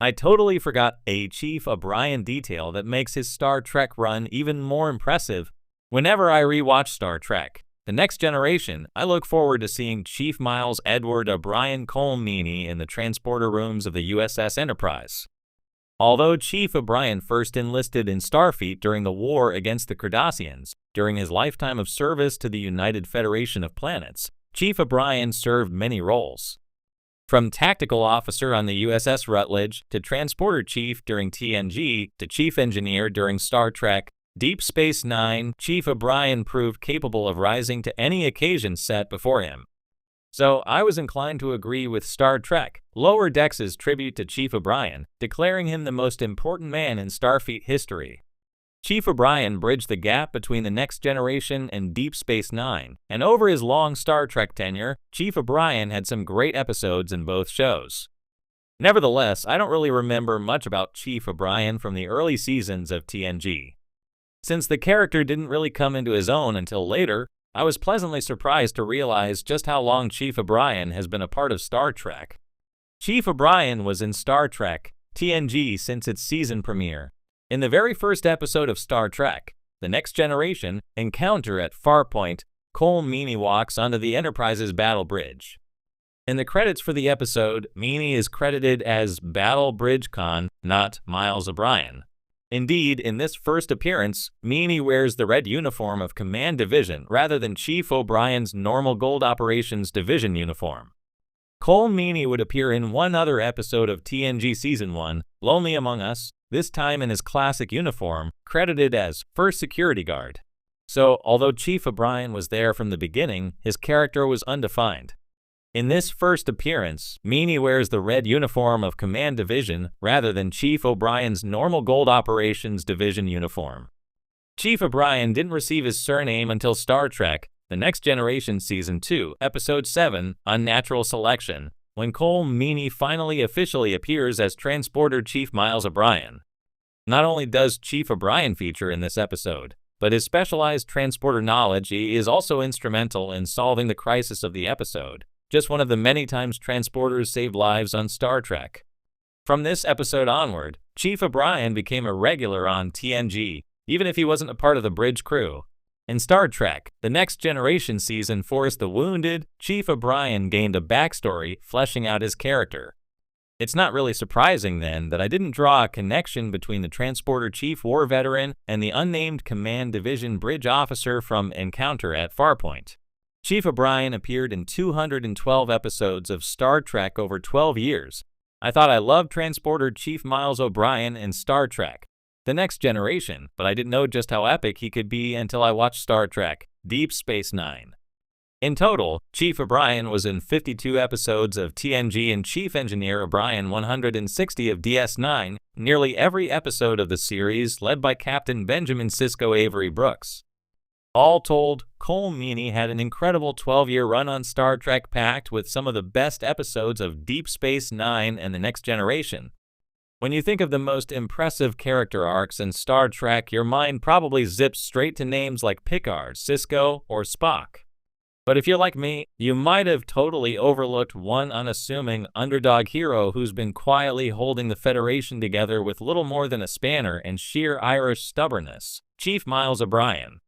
I totally forgot a Chief O'Brien detail that makes his Star Trek run even more impressive. Whenever I rewatch Star Trek The Next Generation, I look forward to seeing Chief Miles Edward O'Brien Colm-Meaney in the transporter rooms of the USS Enterprise. Although Chief O'Brien first enlisted in Starfleet during the war against the Cardassians, during his lifetime of service to the United Federation of Planets, Chief O'Brien served many roles. From tactical officer on the USS Rutledge, to transporter chief during TNG, to chief engineer during Star Trek Deep Space Nine, Chief O'Brien proved capable of rising to any occasion set before him. So I was inclined to agree with Star Trek Lower Decks' tribute to Chief O'Brien, declaring him the most important man in Starfleet history. Chief O'Brien bridged the gap between The Next Generation and Deep Space Nine, and over his long Star Trek tenure, Chief O'Brien had some great episodes in both shows. Nevertheless, I don't really remember much about Chief O'Brien from the early seasons of TNG. Since the character didn't really come into his own until later, I was pleasantly surprised to realize just how long Chief O'Brien has been a part of Star Trek. Chief O'Brien was in Star Trek TNG since its season premiere. In the very first episode of Star Trek The Next Generation, Encounter at Farpoint, Colm-Meaney walks onto the Enterprise's battle bridge. In the credits for the episode, Meaney is credited as Battle Bridge Con, not Miles O'Brien. Indeed, in this first appearance, Meaney wears the red uniform of Command Division rather than Chief O'Brien's normal Gold Operations Division uniform. Colm-Meaney would appear in one other episode of TNG Season 1, Lonely Among Us, this time in his classic uniform, credited as First Security Guard. So, although Chief O'Brien was there from the beginning, his character was undefined. In this first appearance, Meaney wears the red uniform of Command Division rather than Chief O'Brien's normal Gold Operations Division uniform. Chief O'Brien didn't receive his surname until Star Trek The Next Generation Season 2, Episode 7, Unnatural Selection, when Colm-Meaney finally officially appears as Transporter Chief Miles O'Brien. Not only does Chief O'Brien feature in this episode, but his specialized transporter knowledge is also instrumental in solving the crisis of the episode, just one of the many times transporters saved lives on Star Trek. From this episode onward, Chief O'Brien became a regular on TNG, even if he wasn't a part of the bridge crew. In Star Trek The Next Generation Season 4's The Wounded, Chief O'Brien gained a backstory fleshing out his character. It's not really surprising then that I didn't draw a connection between the Transporter Chief War Veteran and the unnamed Command Division Bridge Officer from Encounter at Farpoint. Chief O'Brien appeared in 212 episodes of Star Trek over 12 years. I thought I loved Transporter Chief Miles O'Brien in Star Trek The Next Generation, but I didn't know just how epic he could be until I watched Star Trek Deep Space Nine. In total, Chief O'Brien was in 52 episodes of TNG and Chief Engineer O'Brien 160 of DS9, nearly every episode of the series led by Captain Benjamin Cisco Avery Brooks. All told, Colm-Meaney had an incredible 12-year run on Star Trek packed with some of the best episodes of Deep Space Nine and The Next Generation. When you think of the most impressive character arcs in Star Trek, your mind probably zips straight to names like Picard, Cisco, or Spock. But if you're like me, you might have totally overlooked one unassuming underdog hero who's been quietly holding the Federation together with little more than a spanner and sheer Irish stubbornness, Chief Miles O'Brien.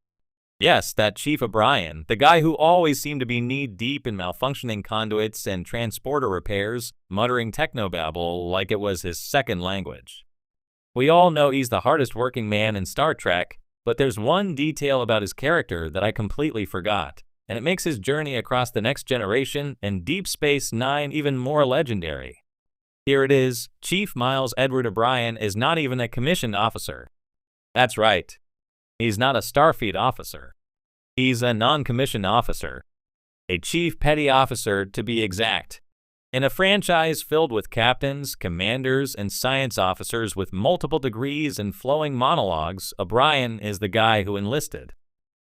Yes, that Chief O'Brien, the guy who always seemed to be knee-deep in malfunctioning conduits and transporter repairs, muttering technobabble like it was his second language. We all know he's the hardest working man in Star Trek, but there's one detail about his character that I completely forgot, and it makes his journey across The Next Generation and Deep Space Nine even more legendary. Here it is, Chief Miles Edward O'Brien is not even a commissioned officer. That's right. He's not a Starfleet officer. He's a non-commissioned officer. A chief petty officer, to be exact. In a franchise filled with captains, commanders, and science officers with multiple degrees and flowing monologues, O'Brien is the guy who enlisted.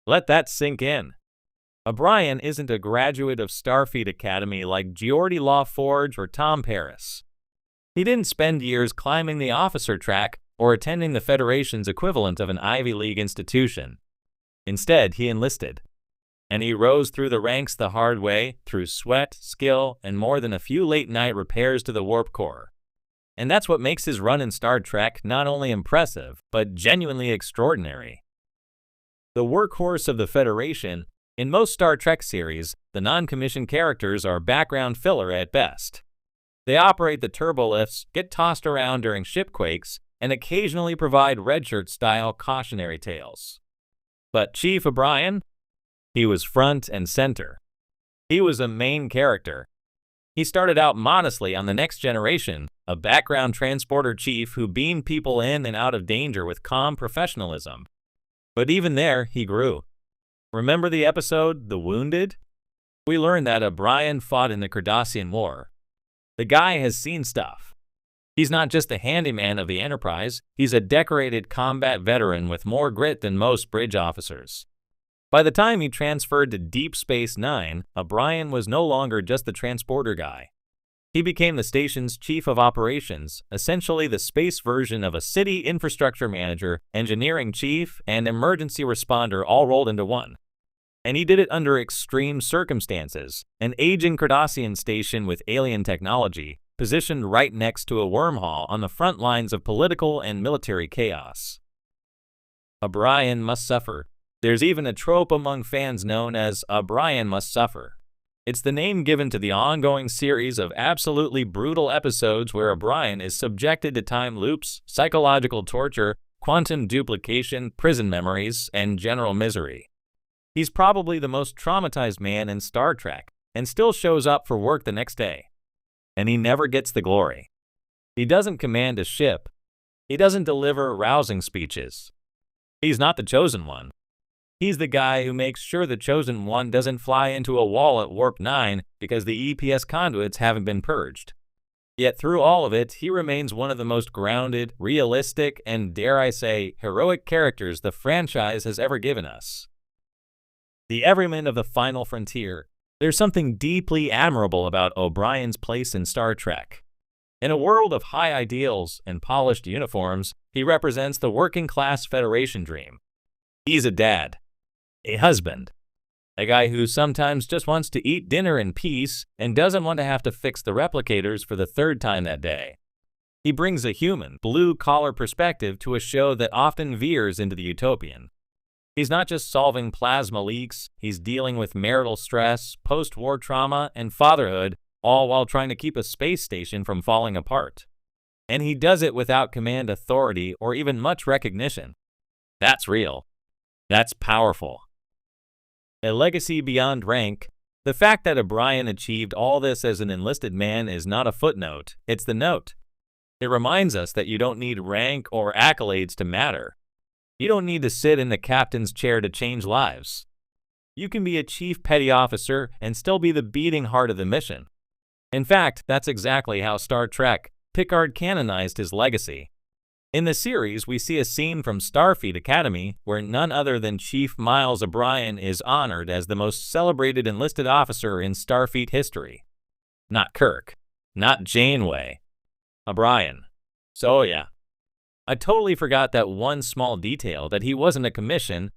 Let that sink in. O'Brien isn't a graduate of Starfleet Academy like Geordie LaForge or Tom Paris. He didn't spend years climbing the officer track or attending the Federation's equivalent of an Ivy League institution. Instead, he enlisted. And he rose through the ranks the hard way, through sweat, skill, and more than a few late-night repairs to the warp core. And that's what makes his run in Star Trek not only impressive, but genuinely extraordinary. The workhorse of the Federation, in most Star Trek series, the non-commissioned characters are background filler at best. They operate the turbolifts, get tossed around during shipquakes, and occasionally provide redshirt-style cautionary tales. But Chief O'Brien? He was front and center. He was a main character. He started out modestly on The Next Generation, a background transporter chief who beamed people in and out of danger with calm professionalism. But even there, he grew. Remember the episode, The Wounded? We learned that O'Brien fought in the Cardassian War. The guy has seen stuff. He's not just the handyman of the Enterprise, he's a decorated combat veteran with more grit than most bridge officers. By the time he transferred to Deep Space Nine, O'Brien was no longer just the transporter guy. He became the station's chief of operations, essentially the space version of a city infrastructure manager, engineering chief, and emergency responder all rolled into one. And he did it under extreme circumstances, an aging Cardassian station with alien technology, positioned right next to a wormhole on the front lines of political and military chaos. O'Brien must suffer. There's even a trope among fans known as O'Brien must suffer. It's the name given to the ongoing series of absolutely brutal episodes where O'Brien is subjected to time loops, psychological torture, quantum duplication, prison memories, and general misery. He's probably the most traumatized man in Star Trek, and still shows up for work the next day. And he never gets the glory. He doesn't command a ship. He doesn't deliver rousing speeches. He's not the chosen one. He's the guy who makes sure the chosen one doesn't fly into a wall at Warp 9 because the EPS conduits haven't been purged. Yet through all of it, he remains one of the most grounded, realistic, and dare I say, heroic characters the franchise has ever given us. The everyman of the final frontier. There's something deeply admirable about O'Brien's place in Star Trek. In a world of high ideals and polished uniforms, he represents the working-class Federation dream. He's a dad, a husband, a guy who sometimes just wants to eat dinner in peace and doesn't want to have to fix the replicators for the third time that day. He brings a human, blue-collar perspective to a show that often veers into the utopian. He's not just solving plasma leaks, he's dealing with marital stress, post-war trauma, and fatherhood, all while trying to keep a space station from falling apart. And he does it without command authority or even much recognition. That's real. That's powerful. A legacy beyond rank. The fact that O'Brien achieved all this as an enlisted man is not a footnote, it's the note. It reminds us that you don't need rank or accolades to matter. You don't need to sit in the captain's chair to change lives. You can be a chief petty officer and still be the beating heart of the mission. In fact, that's exactly how Star Trek, Picard canonized his legacy. In the series, we see a scene from Starfleet Academy where none other than Chief Miles O'Brien is honored as the most celebrated enlisted officer in Starfleet history. Not Kirk, not Janeway, O'Brien. So yeah. I totally forgot that one small detail, that he wasn't a commission,